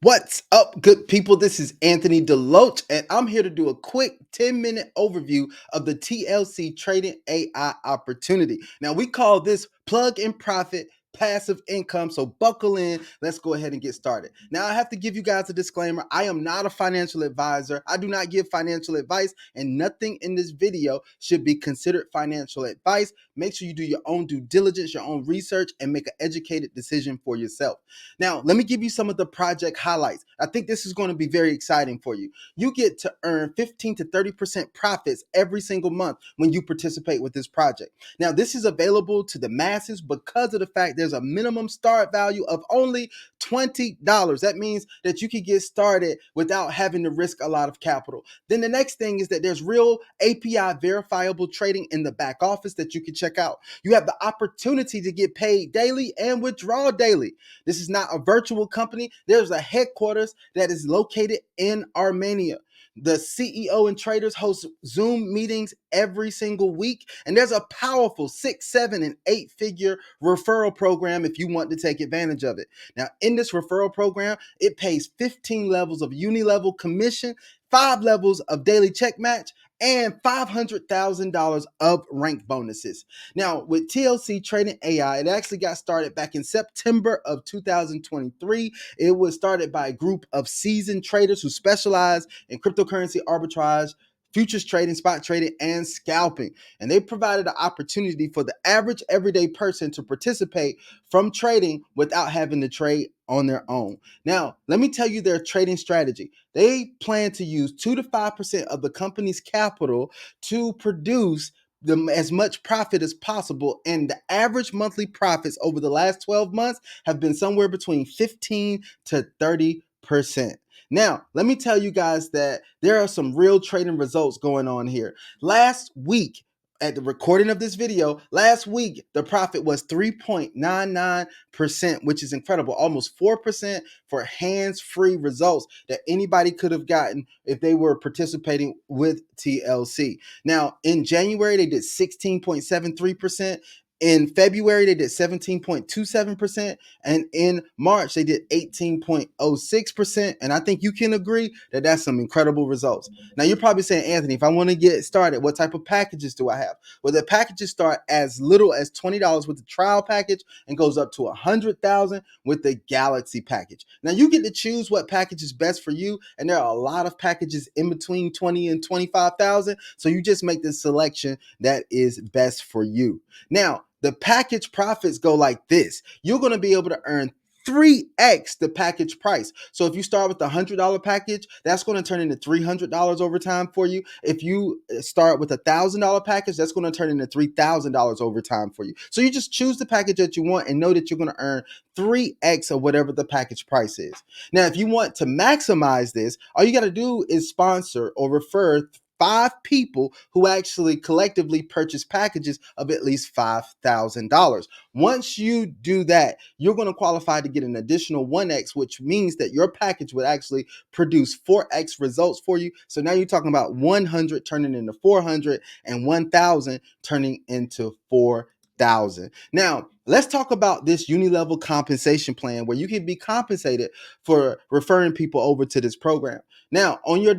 What's up, good people? This is Anthony Deloach, and I'm here to do a quick 10-minute overview of the TLC Trading AI opportunity. Now, we call this plug and profit passive income, so buckle in. Let's go ahead and get started. Now, I have to give you guys a disclaimer. I am not a financial advisor. I do not give financial advice, and nothing in this video should be considered financial advice. Make sure you do your own due diligence, your own research, and make an educated decision for yourself. Now, let me give you some of the project highlights. I think this is going to be very exciting for you. You get to earn 15 to 30% profits every single month when you participate with this project. Now, this is available to the masses because of the fact there's a minimum start value of only $20. That means that you can get started without having to risk a lot of capital. Then the next thing is that there's real API verifiable trading in the back office that you can check out. You have the opportunity to get paid daily and withdraw daily. This is not a virtual company. There's a headquarters that is located in Armenia. The CEO and traders host Zoom meetings every single week. And there's a powerful 6, 7, and 8-figure referral program if you want to take advantage of it. Now, in this referral program, it pays 15 levels of uni-level commission, 5 levels of daily check match, and $500,000 of rank bonuses. Now, with TLC Trading AI, it actually got started back in September of 2023. It was started by a group of seasoned traders who specialize in cryptocurrency arbitrage, futures trading, spot trading, and scalping. And they provided an opportunity for the average everyday person to participate from trading without having to trade on their own. Now, let me tell you their trading strategy. They plan to use 2 to 5% of the company's capital to produce as much profit as possible, and the average monthly profits over the last 12 months have been somewhere between 15 to 30%. Now, let me tell you guys that there are some real trading results going on here. Last week, at the recording of this video, last week, the profit was 3.99%, which is incredible. Almost 4% for hands-free results that anybody could have gotten if they were participating with TLC. Now, in January, they did 16.73%. In February, they did 17.27%. And in March, they did 18.06%. And I think you can agree that that's some incredible results. Now, you're probably saying, Anthony, if I want to get started, what type of packages do I have? Well, the packages start as little as $20 with the trial package and goes up to $100,000 with the Galaxy package. Now, you get to choose what package is best for you. And there are a lot of packages in between $20,000 and $25,000. So you just make the selection that is best for you. Now, the package profits go like this. You're going to be able to earn 3x the package price. So if you start with the $100 package, that's going to turn into $300 over time for you. If you start with a $1,000 package, that's going to turn into $3,000 over time for you. So you just choose the package that you want and know that you're going to earn 3x of whatever the package price is. Now, if you want to maximize this, all you got to do is sponsor or refer 5 people who actually collectively purchase packages of at least $5,000. Once you do that, you're going to qualify to get an additional 1x, which means that your package would actually produce 4x results for you. So now you're talking about 100 turning into 400 and 1,000 turning into 4,000. Now, let's talk about this uni-level compensation plan where you can be compensated for referring people over to this program. Now, on your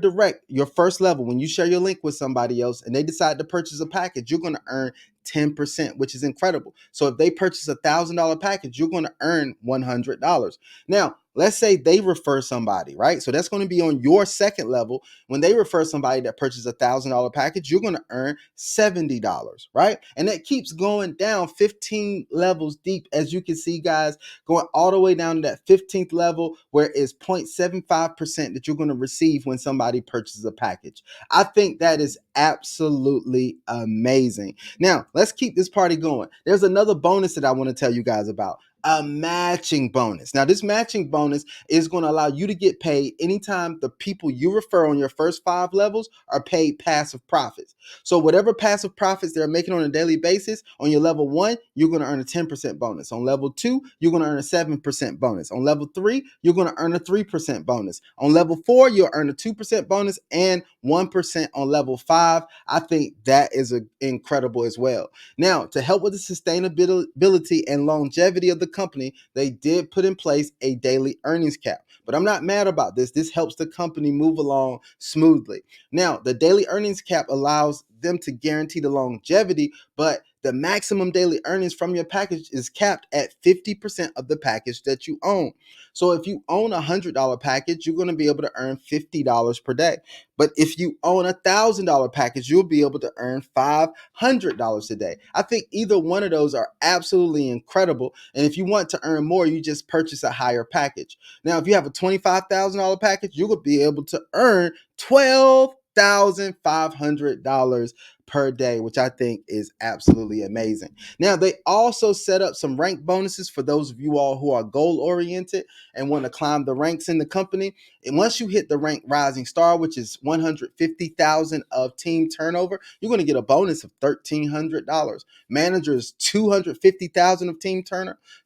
first level, when you share your link with somebody else and they decide to purchase a package, you're going to earn 10%, which is incredible. So if they purchase a $1,000 package, you're going to earn $100. Now, let's say they refer somebody, right? So that's going to be on your second level. When they refer somebody that purchases a $1,000 package, you're going to earn $70, right? And that keeps going down 15 levels deep, as you can see, guys, going all the way down to that 15th level where it's 0.75% that you're going to receive when somebody purchases a package. I think that is absolutely amazing. Now, let's keep this party going. There's another bonus that I want to tell you guys about. A matching bonus. Now, this matching bonus is going to allow you to get paid anytime the people you refer on your first 5 levels are paid passive profits. So whatever passive profits they're making on a daily basis, on your level 1, you're going to earn a 10% bonus. On level 2, you're going to earn a 7% bonus. On level 3, you're going to earn a 3% bonus. On level 4, you'll earn a 2% bonus and 1% on level 5. I think that is incredible as well. Now, to help with the sustainability and longevity of the company, they did put in place a daily earnings cap. But I'm not mad about this. This helps the company move along smoothly. Now, the daily earnings cap allows them to guarantee the longevity, but the maximum daily earnings from your package is capped at 50% of the package that you own. So if you own $100 package, you're going to be able to earn $50 per day. But if you own $1,000 package, you'll be able to earn $500 a day. I think either one of those are absolutely incredible. And if you want to earn more, you just purchase a higher package. Now, if you have a $25,000 package, you will be able to earn $12,500 per day, which I think is absolutely amazing. Now, they also set up some rank bonuses for those of you all who are goal oriented and want to climb the ranks in the company. And once you hit the rank rising star, which is 150,000 of team turnover, you're going to get a bonus of $1,300. Managers 250,000 of team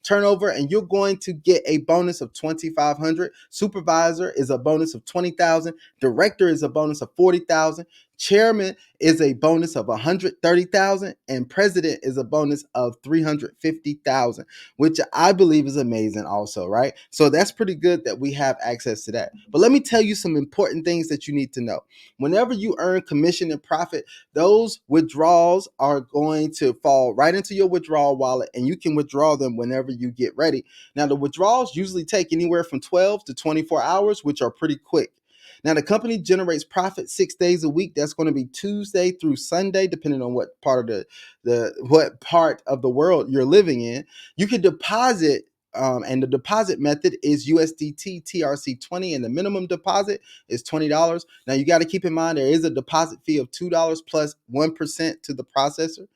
turnover, and you're going to get a bonus of 2,500. Supervisor is a bonus of 20,000. Director is a bonus of 40,000. Chairman is a bonus of 130,000, and president is a bonus of 350,000, which I believe is amazing also, right? So that's pretty good that we have access to that. But let me tell you some important things that you need to know. Whenever you earn commission and profit, those withdrawals are going to fall right into your withdrawal wallet, and you can withdraw them whenever you get ready. Now, the withdrawals usually take anywhere from 12 to 24 hours, which are pretty quick. Now, the company generates profit 6 days a week. That's going to be Tuesday through Sunday, depending on what part of the world you're living in. You can deposit, and the deposit method is USDT TRC20, and the minimum deposit is $20. Now, you got to keep in mind there is a deposit fee of $2 plus 1% to the processor.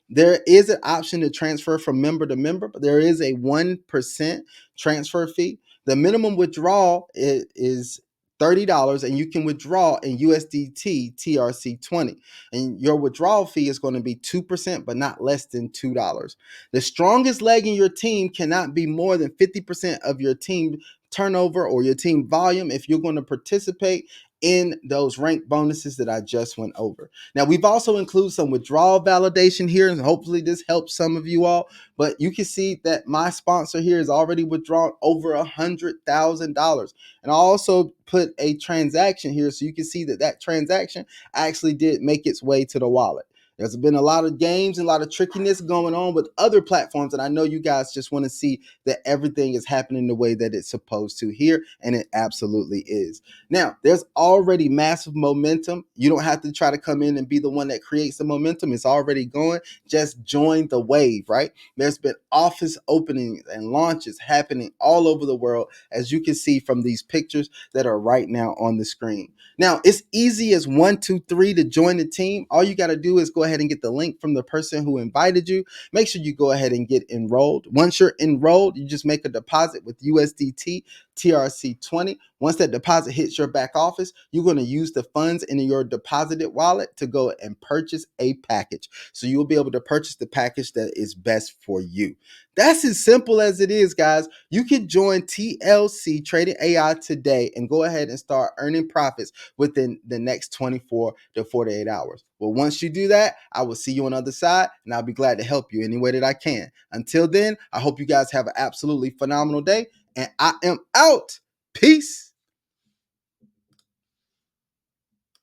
There is an option to transfer from member to member, but there is a 1% transfer fee. The minimum withdrawal is $30, and you can withdraw in USDT TRC20. And your withdrawal fee is going to be 2%, but not less than $2. The strongest leg in your team cannot be more than 50% of your team turnover or your team volume if you're going to participate in those rank bonuses that I just went over. Now, we've also included some withdrawal validation here, and hopefully this helps some of you all. But you can see that my sponsor here has already withdrawn over $100,000. And I also put a transaction here so you can see that that transaction actually did make its way to the wallet. There's been a lot of games and a lot of trickiness going on with other platforms, and I know you guys just want to see that everything is happening the way that it's supposed to here, and it absolutely is. Now, there's already massive momentum. You don't have to try to come in and be the one that creates the momentum. It's already going. Just join the wave, right? There's been office openings and launches happening all over the world, as you can see from these pictures that are right now on the screen. Now, it's easy as 1, 2, 3 to join the team. All you got to do is go ahead and get the link from the person who invited you. Make sure you go ahead and get enrolled. Once you're enrolled, you just make a deposit with USDT TRC20. Once that deposit hits your back office, you're going to use the funds in your deposited wallet to go and purchase a package. So you'll be able to purchase the package that is best for you. That's as simple as it is, guys. You can join TLC Trading AI today and go ahead and start earning profits within the next 24 to 48 hours. Well, once you do that, I will see you on the other side, and I'll be glad to help you any way that I can. Until then, I hope you guys have an absolutely phenomenal day, and I am out. Peace.